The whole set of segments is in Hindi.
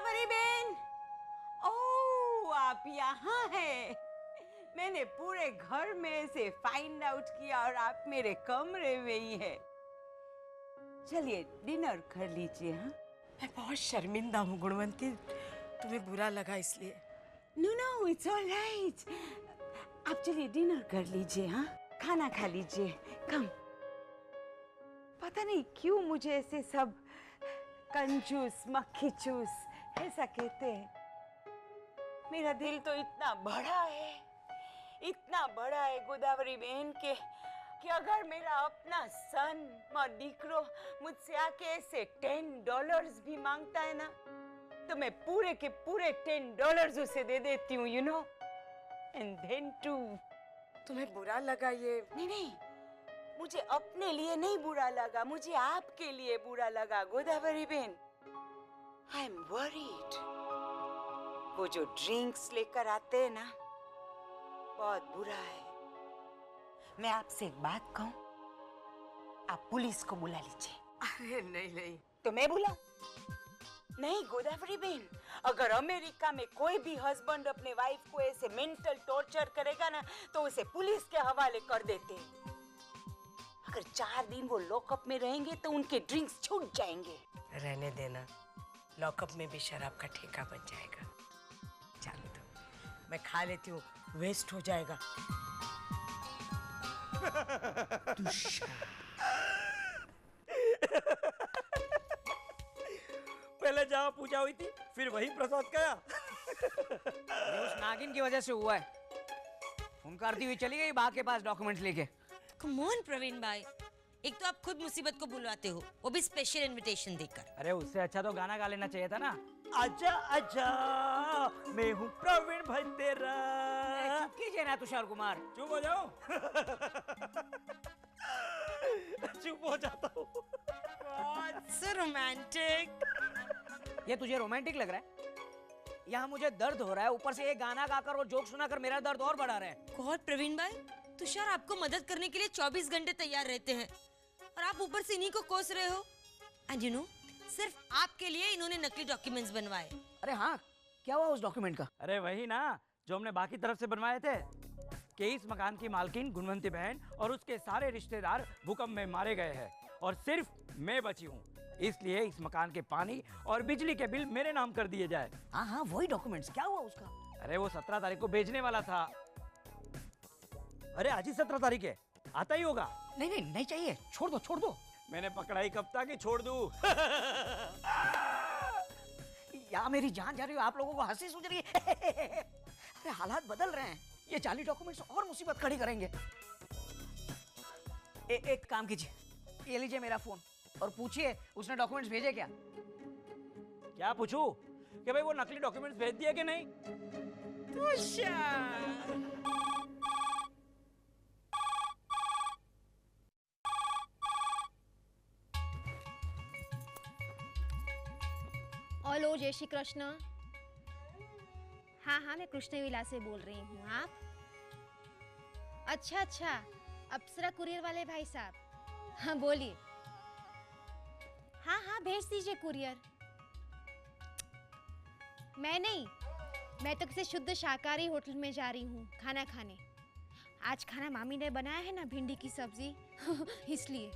गोदावरी बेन, ओह आप यहाँ हैं। मैंने पूरे घर में से फाइंड आउट किया और आप मेरे कमरे में ही है। चलिए डिनर कर लीजिए। हाँ, मैं बहुत शर्मिंदा हूँ गुणवंती, तुम्हें बुरा लगा इसलिए। No no it's all right. आप चलिए डिनर कर लीजिए। हाँ, खाना खा लीजिए। कम। पता नहीं क्यों मुझे ऐसे सब कंजूस मक्खी चूस ऐसा कहते हैं। मेरा दिल तो इतना बड़ा है गोदावरी बहन के कि अगर मेरा अपना सन और दीकरो मुझसे आके ऐसे $10 भी मांगता है ना, तो मैं पूरे के पूरे $10 उसे दे देती हूँ, you know. And then too. तुम्हें बुरा लगा ये? नहीं, मुझे अपने लिए नहीं बुरा लगा, मुझे आपके लिए बुरा लगा गोदावरी बहन। I am worried. वो जो ड्रिंक्स लेकर आते हैं ना, बहुत बुरा है। मैं आपसे एक बात कहूं, आप पुलिस को बुला लीजिए। अरे नहीं। तो मैं बुलाऊं? नहीं गोदावरी बहन, अगर अमेरिका में कोई भी हस्बैंड अपने वाइफ को ऐसे मेंटल टॉर्चर करेगा ना, तो उसे पुलिस के हवाले कर देते हैं। अगर 4 दिन वो लॉकअप में रहेंगे तो उनके ड्रिंक्स छूट जाएंगे। रहने देना, लॉकअप में भी शराब का ठेका बन जाएगा। चलो तो मैं खा लेती हूँ, वेस्ट हो जाएगा। पहले जहाँ पूजा हुई थी, फिर वही प्रसाद गया। ये उस नागिन की वजह से हुआ है। फोन करती हुई चली गई बा के पास डॉक्यूमेंट्स लेके। कम ऑन प्रवीण भाई, एक तो आप खुद मुसीबत को बुलवाते हो, वो भी स्पेशल इनविटेशन देकर। अरे उससे अच्छा तो गाना गा लेना चाहिए था ना। आजा आजा, मैं हूँ प्रवीण भाई तेरा। चुप कीजिए ना तुषार कुमार। चुप हो जाओ। चुप हो जाता हूँ। So romantic। ये तुझे रोमांटिक लग रहा है? यहाँ मुझे दर्द हो रहा है, ऊपर से ये गाना गाकर और जोक सुनाकर मेरा दर्द और बढ़ा रहा है। गॉड प्रवीण भाई, तुषार आपको मदद करने के लिए 24 घंटे तैयार रहते हैं और आप ऊपर से इन्हीं को कोस रहे हो। एंड यू नो, सिर्फ आपके लिए इन्होंने नकली डॉक्यूमेंट्स बनवाए। अरे हाँ, क्या हुआ उस डॉक्यूमेंट का? अरे वही ना जो हमने बाकी तरफ से बनवाए थे, कि इस मकान की मालकिन गुणवंती बहन और उसके सारे रिश्तेदार भूकंप में मारे गए हैं और सिर्फ मैं बची हूँ, इसलिए इस मकान के पानी और बिजली के बिल मेरे नाम कर दिए जाए। हाँ वही डॉक्यूमेंट्स। क्या हुआ उसका? अरे वो 17 तारीख को भेजने वाला था। अरे आज ही 17 तारीख है, आता ही होगा। नहीं चाहिए, छोड़ दो। मैंने पकड़ा ही कब था कि छोड़ दूं। या मेरी जान जा रही हो, आप लोगों को हंसी सूझ रही है। अरे हालात बदल रहे हैं, ये जाली डॉक्यूमेंट्स और मुसीबत खड़ी करेंगे। एक काम कीजिए, ये लीजिए मेरा फोन और पूछिए उसने डॉक्यूमेंट्स भेजे क्या। क्या पूछूं कि भाई वो नकली डॉक्यूमेंट्स भेज दिए कि नहीं? हेलो, जय श्री कृष्ण। हाँ, मैं कृष्ण विलास से बोल रही हूँ। आप? अच्छा, अप्सरा कुरियर वाले भाई साहब। हाँ बोलिए। हाँ, भेज दीजिए कुरियर। मैं नहीं, मैं तो किसी शुद्ध शाकाहारी होटल में जा रही हूँ खाना खाने। आज खाना मामी ने बनाया है ना, भिंडी की सब्जी। इसलिए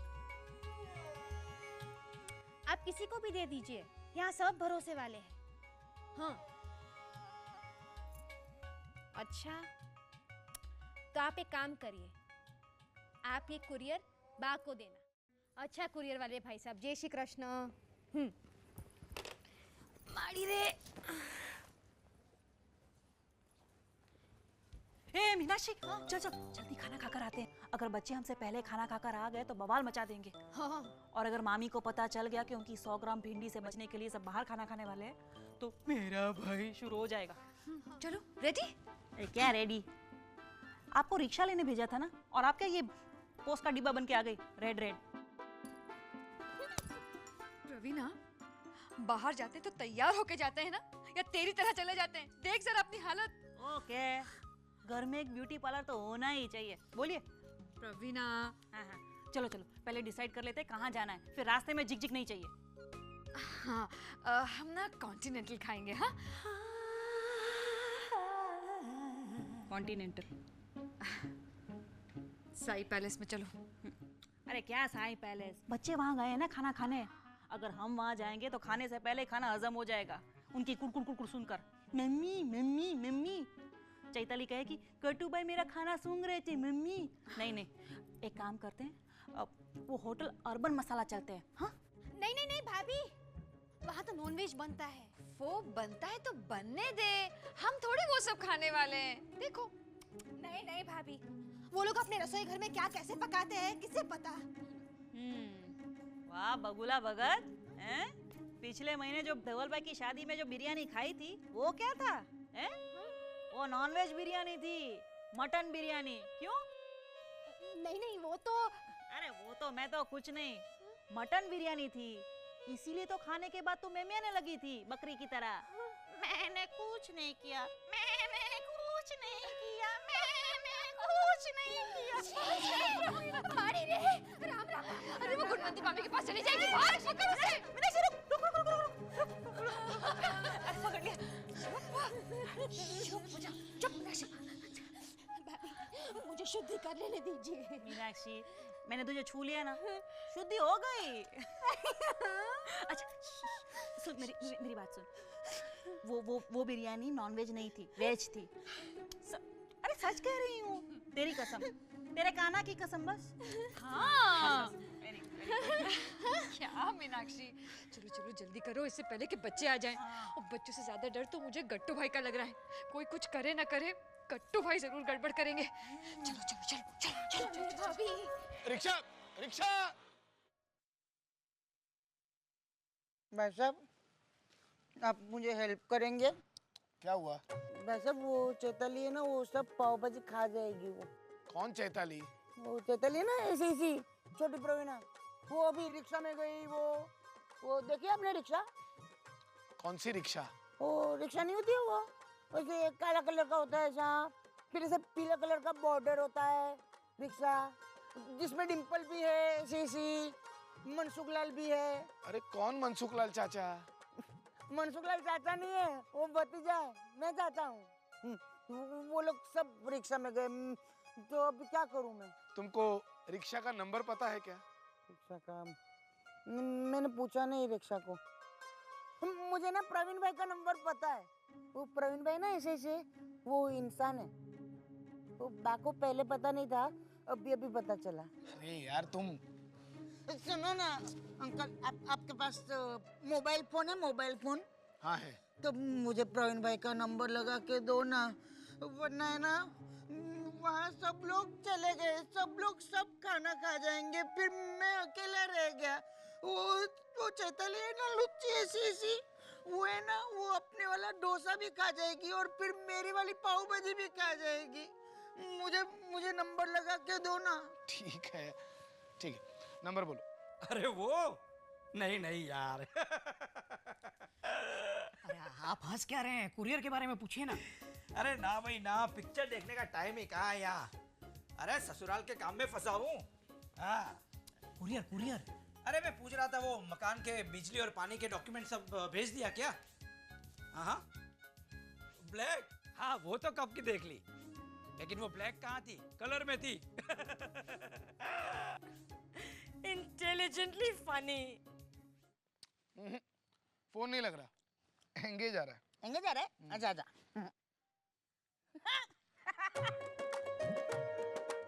आप किसी को भी दे दीजिए, यहाँ सब भरोसे वाले हैं। हाँ, अच्छा तो आप एक काम करिए, आप ये कुरियर बा को देना। अच्छा कुरियर वाले भाई साहब, जय श्री कृष्ण। माड़ी रे। ए मीनाक्षी, चल जल्दी खाना खाकर आते हैं। अगर बच्चे हमसे पहले खाना खाकर आ गए तो बवाल मचा देंगे। हाँ। और अगर मामी को पता चल गया कि उनकी 100 ग्राम भिंडी से बचने के लिए सब बाहर खाना खाने वाले हैं तो मेरा भाई शुरू हो जाएगा। चलो रेडी? क्या रेडी? आपको रिक्शा लेने भेजा था ना, और आपका ये पोस्ट का डिब्बा बन के आ गई रेड। रवीना, बाहर जाते तो तैयार होके जाते हैं ना, या तेरी तरह चले जाते हैं? देख जरा अपनी हालत। ओके, घर में एक ब्यूटी पार्लर तो होना ही चाहिए। बोलिए रवीना। हाँ, चलो पहले डिसाइड कर लेते हैं कहाँ जाना है, फिर रास्ते में झिकझिक नहीं चाहिए। हाँ हम ना कॉन्टिनेंटल खाएंगे। हाँ कॉन्टिनेंटल। साई पैलेस में चलो। अरे क्या साईं पैलेस, बच्चे वहाँ गए हैं ना खाना खाने। अगर हम वहाँ जाएंगे तो खाने से पहले खाना हजम हो जाएगा उनकी कुड़कुड़ कुड़कुड़ सुनकर। Mummy mummy mummy. चैताली कहे कि कटू भाई मेरा खाना सूंघ रहे थे मम्मी। नहीं नहीं, एक काम करते हैं, अब वो होटल अर्बन मसाला चलते हैं। हाँ नहीं नहीं नहीं भाभी, वहाँ तो नॉनवेज बनता है। वो बनता है तो बनने दे, हम थोड़ी वो सब खाने वाले हैं। देखो। नहीं नहीं भाभी, वो लोग अपने रसोई घर में क्या कैसे पकाते हैं किसे पता। वाह बगुला भगत हैं? पिछले महीने जो धवल भाई की शादी में जो बिरयानी खाई थी वो क्या था हैं? वो नॉनवेज बिरयानी थी, मटन बिरयानी। क्यों? नहीं नहीं वो तो, अरे वो तो मैं तो कुछ नहीं, मटन बिरयानी थी, इसीलिए तो खाने के बाद तो मेमने लगी थी बकरी की तरह। मैंने कुछ नहीं किया, मैंने कुछ नहीं किया, मैंने कुछ नहीं किया। मारी रे, राम राम। अरे वो गुणवंती मामी के पास चली जाएगी, भाग पकड़ उसे। मीनाक्षी रुक रुक रुक रुक रुक रुक। अरे पकड़ लिया। चुप हो जा, चुप मीनाक्षी। भाभी मुझे शुद्धि कर लेने दीजिए। मीनाक्षी मैंने तुझे छू लिया ना, शुद्धि हो गई। अच्छा सुन, मेरी बात सुन। वो बिरयानी नॉनवेज नहीं थी, वेज थी। अरे सच कह रही हूँ, तेरी कसम, तेरे काना की कसम बस। हाँ क्या मीनाक्षी, चलो चलो जल्दी करो इससे पहले कि बच्चे आ जाएं। और बच्चों से ज्यादा डर तो मुझे गट्टू भाई का लग रहा है। कोई कुछ करे ना करे, गट्टू भाई जरूर गड़बड़ करेंगे। चलो चलो चलो चलो चलो चलो भाभी रिक्शा रिक्शा। भाई साहब आप मुझे हेल्प करेंगे? क्या हुआ? भाई साहब वो चैताली है ना, वो सब पाव भाजी खा जाएगी। वो कौन चैताली? वो चैताली है ना, ऐसी छोटी प्रवीणा, वो अभी रिक्शा में गई। वो देखिए आपने रिक्शा? कौन सी रिक्शा? वो रिक्शा नहीं होती है वो, वैसे काला कलर का होता है ऐसा, फिर ऐसे पीला कलर का बॉर्डर होता है रिक्शा, जिसमें डिम्पल भी है, ऐसी मनसुख लाल भी है। अरे कौन मनसुख लाल चाचा? मनसुख लाल चाचा नहीं है, वो भतीजा है, मैं चाचा हूँ। वो लोग सब रिक्शा में गए, तो अभी क्या करूँ मैं? तुमको रिक्शा का नंबर पता है क्या? रिक्शा का मैंने पूछा नहीं रिक्शा को। मुझे ना प्रवीण भाई का नंबर पता है। वो प्रवीण भाई ना ऐसे वो इंसान है, वो बाको पहले पता नहीं था, अभी पता चला। अरे यार तुम सुनो ना अंकल, आपके पास मोबाइल फोन है? Mobile phone? हाँ है। तो मुझे प्रवीण भाई का नंबर लगा के दो ना, वरना है ना वहाँ सब लोग चले गए, सब खाना खा जाएंगे, फिर मैं अकेला रह गया। वो चैताली है ना, लुच्ची ऐसी, वो है ना, वो अपने वाला डोसा भी खा जाएगी और फिर मेरी वाली पाव भाजी भी खा जाएगी। मुझे नंबर लगा के दो ना। ठीक है नंबर बोलो। अरे वो नहीं नहीं यार। अरे आप हंस क्या रहे हैं? कुरियर के बारे में पूछिए ना। अरे ना भाई ना, पिक्चर देखने का टाइम ही कहाँ है यहाँ। अरे ससुराल के काम में फंसा हूँ। हाँ कुरियर। अरे मैं पूछ रहा था वो मकान के बिजली और पानी के डॉक्यूमेंट सब भेज दिया क्या? हाँ ब्लैक, हाँ वो तो कब की देख ली, लेकिन वो ब्लैक कहाँ थी, कलर में थी। Intelligently funny. फोन नहीं लग रहा, एंगेज आ रहा है। एंगेज आ रहा है? आजा।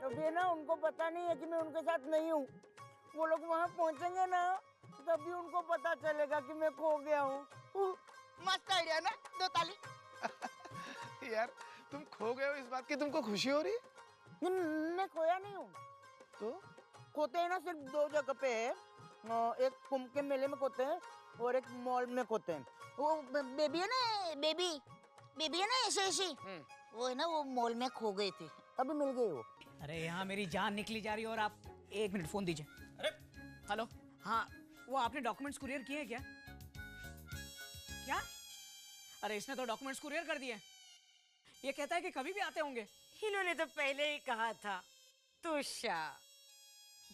अभी ना उनको पता नहीं है कि मैं उनके साथ नहीं हूँ। वो लोग वहाँ पहुँचेंगे ना, तभी उनको पता चलेगा कि मैं खो गया हूँ। मस्त आइडिया ना, दो ताली। यार तुम खो गए हो, इस बात की तुमको खुशी हो रही है? मैं खोया नहीं हूँ। तो खोते हैं ना सिर्फ दो जगह पे है, एक कुंभ के मेले में खोते हैं और एक मॉल में खोते हैं। वो बेबी है ना ऐसी, वो है ना, वो मॉल में खो गई थी, अभी मिल गई वो। अरे यहाँ मेरी जान निकली जा रही है और आप 1 मिनट फोन दीजिए। अरे हेलो, हाँ वो आपने डॉक्यूमेंट्स कुरियर किए हैं क्या? अरे इसने तो डॉक्यूमेंट्स कुरियर कर दिए। ये कहता है कि कभी भी आते होंगे। इन्होंने तो पहले ही कहा था। तुषार।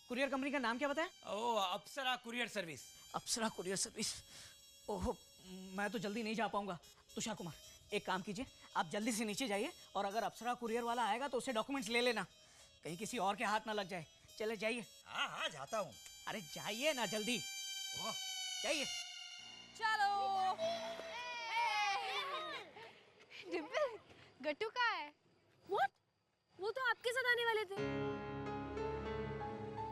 कुरियर कंपनी का नाम क्या बताया? ओ अप्सरा कुरियर सर्विस। अप्सरा कुरियर सर्विस। ओहो, मैं तो जल्दी नहीं जा पाऊंगा। तुषार कुमार, एक काम कीजिए, आप जल्दी से नीचे जाइए और अगर अप्सरा कुरियर वाला आएगा तो उससे डॉक्यूमेंट्स ले लेना, कहीं किसी और के हाथ ना लग जाए। चले जाइए। हाँ हाँ जाता हूँ। अरे जाइए ना जल्दी, जाइए। चलो। डिम्पल, गट्टू कहाँ है? What? वो तो आपके साथ आने वाले थे।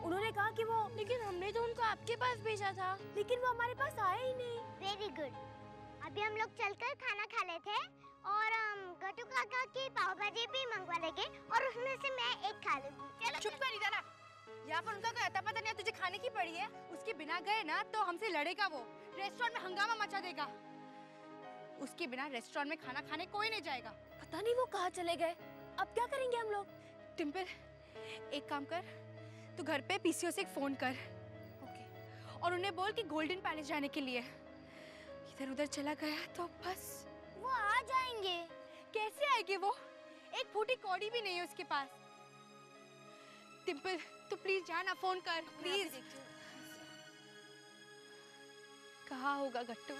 उन्होंने कहा कि वो, लेकिन हमने तो उनको आपके पास भेजा था, लेकिन वो हमारे पास आए ही नहीं। Very good. अभी हम लोग चलकर खाना खा लेते हैं और गट्टू काका की पाव भाजी भी मंगवा लेंगे और उसमें से मैं एक खा लूंगी। चलो। चुप कर इधर आ। यहाँ पर उनका कोई अता पता नहीं, तुझे खाने की पड़ी है। उसके बिना गए ना तो हमसे लड़ेगा, वो रेस्टोरेंट में हंगामा मचा देगा। उसके बिना रेस्टोरेंट में खाना खाने कोई नहीं जाएगा। पता नहीं वो कहाँ चले गए। अब क्या करेंगे हम लोग? डिम्पल, एक काम कर, तू घर पे पीसीओ से एक फोन कर, ओके, और उन्हें बोल कि गोल्डन पैलेस जाने के लिए। इधर उधर चला गया तो बस वो आ जाएंगे। कैसे आएंगे वो? एक फूटी कौड़ी भी नहीं है उसके पास। डिम्पल, तू प्लीज जाना, फोन कर प्लीज। कहाँ होगा गट्टू?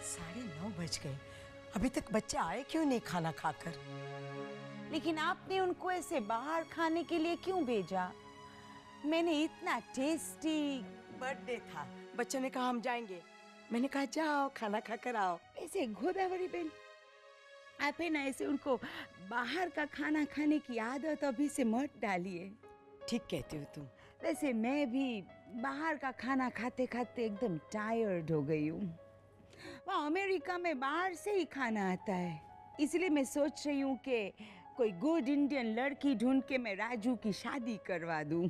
साढ़े 9 बज गए, अभी तक बच्चे आए क्यों नहीं खाना खाकर? लेकिन आपने उनको ऐसे बाहर खाने के लिए क्यों भेजा? मैंने इतना टेस्टी। बर्थडे था, बच्चों ने कहा हम जाएंगे, मैंने कहा जाओ खाना खाकर आओ। ऐसे गोदावरी बेन, आप है ना ऐसे उनको बाहर का खाना खाने की आदत अभी से मत डालिए। ठीक कहती हो तुम। वैसे मैं भी बाहर का खाना खाते खाते एकदम टायर्ड हो गई हूँ। वहाँ अमेरिका में बाहर से ही खाना आता है, इसलिए मैं सोच रही हूँ कि कोई गुड इंडियन लड़की ढूंढ के मैं राजू की शादी करवा दूँ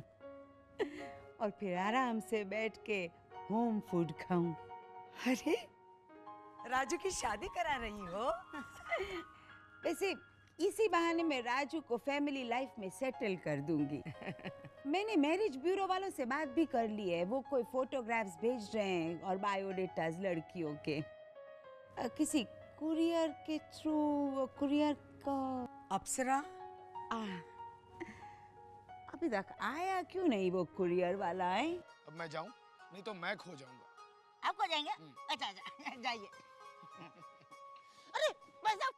और फिर आराम से बैठ के होम फूड खाऊं। अरे, राजू की शादी करा रही हो? वैसे इसी बहाने मैं राजू को फैमिली लाइफ में सेटल कर दूंगी। मैंने मैरिज ब्यूरो वालों से बात भी कर ली है, वो कोई फोटोग्राफ्स भेज रहे हैं और बायोडेटास लड़कियों के। किसी कुरियर के थ्रू, कुरियर का। अप्सरा? अभी तक आया क्यों नहीं वो कुरियर वाला है? अब मैं जाऊं, नहीं तो मैं खो जाऊंगा। आप खो जाएंगे? अच्छा अच्छा, जाइए। अरे भाई साहब,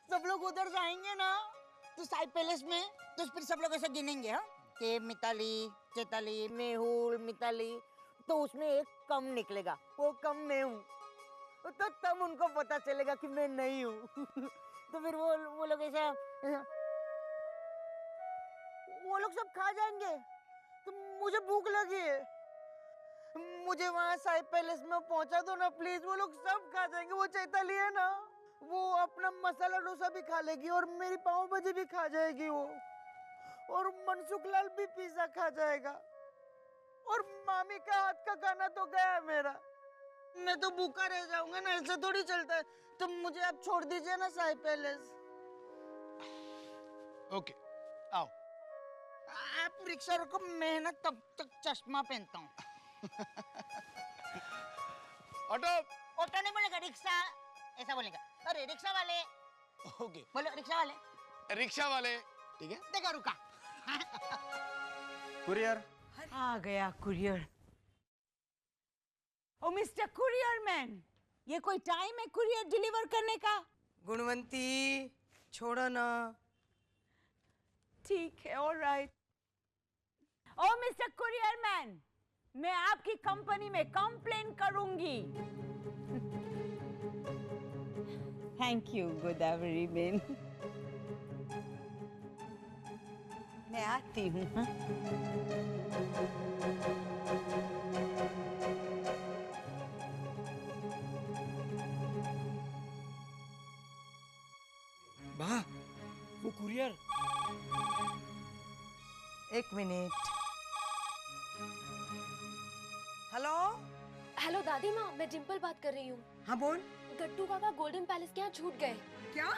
सब लोग उधर जाएंगे ना तो साई पैलेस में, तो फिर सब लोग ऐसा गिनेंगे, हाँ, कि मिताली, चैताली, मेहुल, मिताली, तो उसमें एक कम निकलेगा, वो कम मैं हूँ, तो तब उनको पता चलेगा कि मैं नहीं हूँ। तो फिर वो लोग ऐसा, वो लोग सब खा जाएंगे। तो मुझे भूख लगी है, मुझे वहाँ साई पैलेस में पहुँचा दो ना प्लीज। वो लोग सब खा जाएंगे। वो चैताली है ना, वो अपना मसाला डोसा भी खा लेगी और मेरी पाव भाजी भी खा जाएगी वो, और मनसुख लाल भी पिज्जा खा जाएगा, और मामी का हाथ का खाना तो गया मेरा। मैं तो भूखा रह जाऊंगा ना, ऐसे थोड़ी चलता है। तो मुझे आप छोड़ दीजिए ना साई पैलेस। ओके, आओ। आप रिक्शा रोको, मैं ना तब तक चश्मा पहनता हूँ। ऑटो। ऑटो नहीं बोलेगा, रिक्शा ऐसा बोलेगा। अरे रिक्शा वाले। ओके, बोलो रिक्शा वाले। रिक्शा वाले, ठीक है। देखा, रुका। कुरियर। आ गया कुरियर। ओ मिस्टर कुरियर मैन, ये कोई टाइम है कुरियर डिलीवर करने का? गुणवंती, छोड़ो ना। ठीक है, ऑलराइट। ओ मिस्टर कुरियर मैन, मैं आपकी कंपनी में कंप्लेन करूंगी। थैंक यू गोदावरी बेन, मैं आती हूँ। वाह, वो कुरियर। एक मिनट। हेलो। हेलो दादी माँ, मैं डिम्पल बात कर रही हूँ। हाँ बोल। गट्टू काका गोल्डन पैलेस के यहाँ छूट गए। क्या?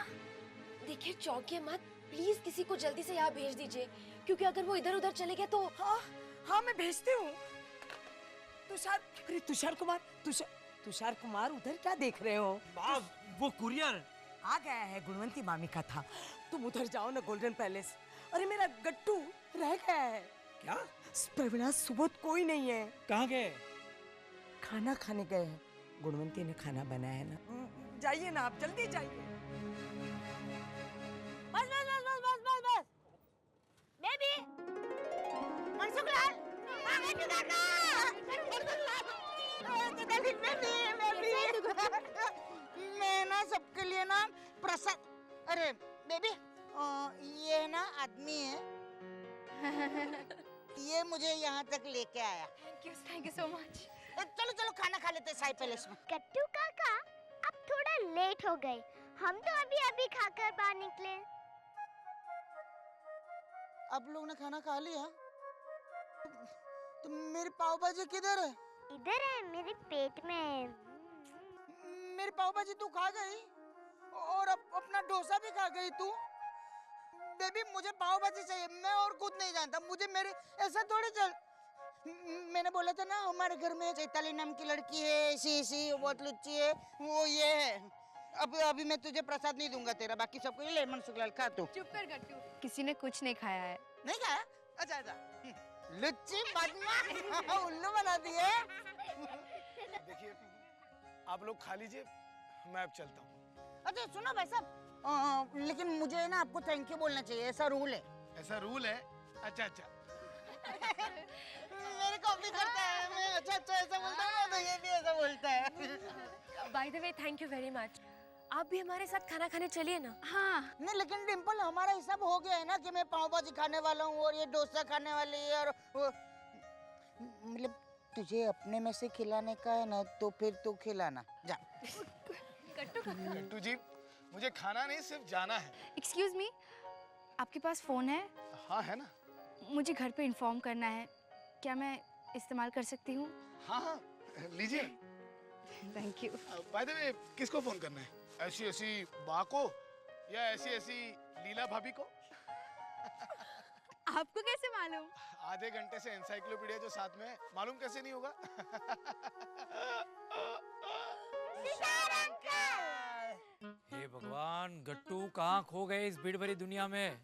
देखिए चौंकिए मत, प्लीज किसी को जल्दी से यहाँ भेज दीजिए, क्योंकि अगर वो इधर उधर चले गए तो। हाँ मैं भेजती हूँ। तुषार, अरे तुषार कुमार उधर क्या देख रहे हो? वो कुरियर आ गया है, गुणवंती मामी का था। तुम उधर जाओ ना गोल्डन पैलेस। अरे मेरा गट्टू रह गया है। क्या? प्रवीणा सुबोध कोई नहीं है। कहाँ गए? खाना खाने गए हैं। गुणवंती ने खाना बनाया ना। जाइए ना आप, जल्दी जाइए। बस बस बस बस बस बस बस बेबी मनसुखलाल बेबी मैं ना सबके लिए ना प्रसाद। अरे बेबी ये ना आदमी है ये मुझे यहाँ तक लेके आया। Thank you so much. चलो चलो खाना खा लेते साई पैलेस में। गट्टू काका अब थोड़ा लेट हो गए, हम तो अभी अभी खाकर बाहर निकले। आप लोग ने खाना खा लिया? तो मेरी पाव भाजी किधर है? इधर है मेरे पेट में। मेरी पाव भाजी तू खा गई और अपना डोसा भी खा गई तू। बेबी मुझे पाव भाजी चाहिए, मैं और कुछ नहीं जानता। मुझे मेरे ऐसा थोड़ी चल। मैंने बोला था ना हमारे घर में चैताली नाम की लड़की है, ऐसी बहुत लुच्ची है, वो ये है। अभी मैं तुझे प्रसाद नहीं दूंगा तेरा, बाकी सबको ये ले। मनसुखलाल खा तू। चुप कर गट्टू, किसी ने कुछ नहीं खाया है। नहीं खाया? अच्छा अच्छा लुच्ची बदमाश उल्लू बना दिए। देखिए आप लोग खा लीजिए, मैं अब चलता हूँ। अच्छा सुनो भाई साहब, लेकिन मुझे ना आपको थैंक यू बोलना चाहिए, ऐसा रूल है। ऐसा रूल है? अच्छा अच्छा। मेरी कॉपी करता है, मैं अच्छा अच्छा ऐसा बोलता हूँ तो ये भी ऐसा बोलता है। By the way thank you very much. आप भी हमारे साथ खाना खाने चलिए ना। हाँ नहीं लेकिन डिम्पल हमारा हिसाब हो गया है ना कि मैं पाव भाजी खाने वाला हूँ और ये डोसा खाने वाली है। और मतलब तुझे अपने में से खिलाने का है ना तो फिर तू खिलाना जा। गट्टू जी मुझे खाना नहीं सिर्फ जाना है। एक्सक्यूज मी, आपके पास फोन है? हाँ है ना। मुझे घर पे इन्फॉर्म करना है, क्या मैं इस्तेमाल कर सकती हूँ? हाँ हाँ लीजिए। Thank you. By the way किसको फोन करना है? ऐसी ऐसी बा को या ऐसी ऐसी लीला भाभी को? आपको कैसे मालूम? आधे घंटे से एनसाइक्लोपीडिया जो साथ में है, मालूम कैसे नहीं होगा? हे भगवान, गट्टू कहाँ खो गए इस भीड़ भरी दुनिया में?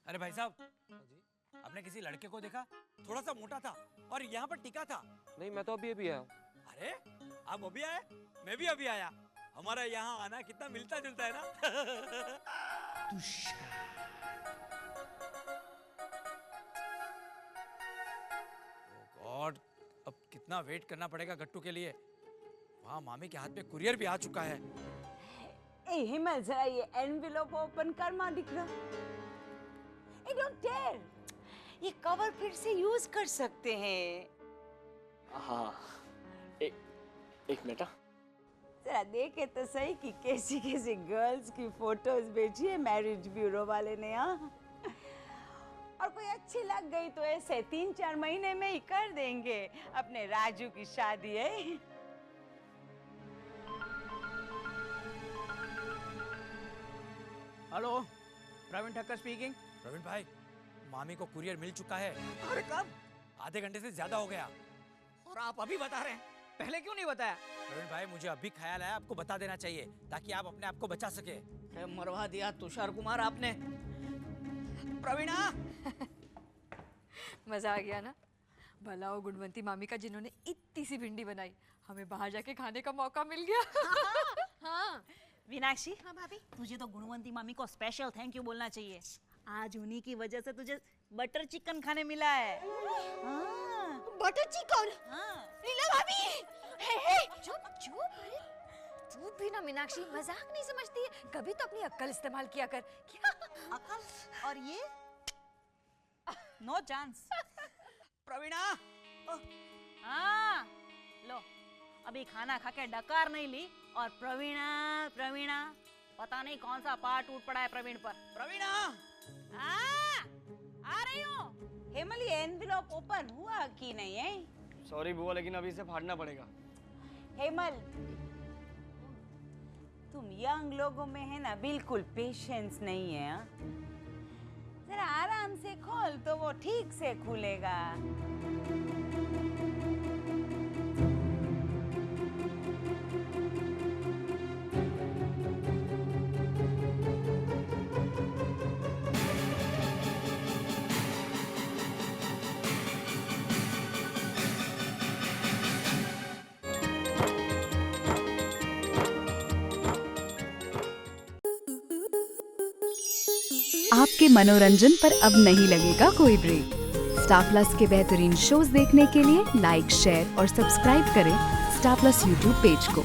अरे भाई साहब, आपने किसी लड़के को देखा? थोड़ा सा मोटा था और यहाँ पर टिका था। नहीं मैं तो अभी अभी आया। अरे आप अभी आए? मैं भी अभी आया। हमारा यहाँ आना कितना मिलता जुलता है ना। गॉड, अब कितना वेट करना पड़ेगा गट्टू के लिए। वहाँ मामी के हाथ में कुरियर भी आ चुका है। ए हिमल, जरा ये एनवेलप ओपन कर मां दिख रहा। ए डोंट डेयर, ये कवर फिर से यूज कर सकते हैं। हाँ एक मिनट। जरा देखे तो सही कि कैसी कैसी गर्ल्स की फोटोज भेजी है मैरिज ब्यूरो वाले ने। यहाँ और कोई अच्छी लग गई तो ऐसे 3-4 महीने में ही कर देंगे अपने राजू की शादी है। Hello, Praveen Thakkar speaking. प्रवीण भाई, मामी को कुरियर मिल चुका है। अरे कब? आधे घंटे से ज्यादा हो गया। और आप अभी बता रहे हैं, पहले क्यों नहीं बताया? प्रवीण भाई, मुझे अभी ख्याल आया आपको बता देना चाहिए ताकि आप अपने आप को बचा सके। मरवा दिया तुषार कुमार आपने। प्रवीणा मजा आ गया ना? भला वो गुणवंती मामी का जिन्होंने इतनी सी भिंडी बनाई, हमें बाहर जाके खाने का मौका मिल गया। हाँ मीनाक्षी। हाँ भाभी, तुझे तो गुणवंती मामी को स्पेशल थैंक यू बोलना चाहिए। आज उन्हीं की वजह से तुझे बटर चिकन खाने मिला है। हाँ। Butter chicken? हाँ। लीला भाभी, चुप चुप। अरे तू भी ना मीनाक्षी मजाक नहीं समझती है, कभी तो अपनी अक्ल इस्तेमाल किया कर। क्या अक्ल? और ये नो चांस। प्रवीणा। हाँ लो, अभी खाना खा के डकार नहीं ली और प्रवीणा प्रवीणा, पता नहीं कौन सा पार्ट टूट पड़ा है प्रवीण पर। प्रवीणा आ रही हूँ। हेमल, ये एनवेलप ओपन हुआ कि नहीं है? सॉरी बुआ, लेकिन अभी इसे फाड़ना पड़ेगा। हेमल, तुम यंग लोगों में है ना बिल्कुल पेशेंस नहीं है। हा? जरा आराम से खोल तो वो ठीक से खुलेगा। आपके मनोरंजन पर अब नहीं लगेगा कोई ब्रेक। स्टार प्लस के बेहतरीन शोज देखने के लिए लाइक, शेयर और सब्सक्राइब करें स्टार प्लस यूट्यूब पेज को।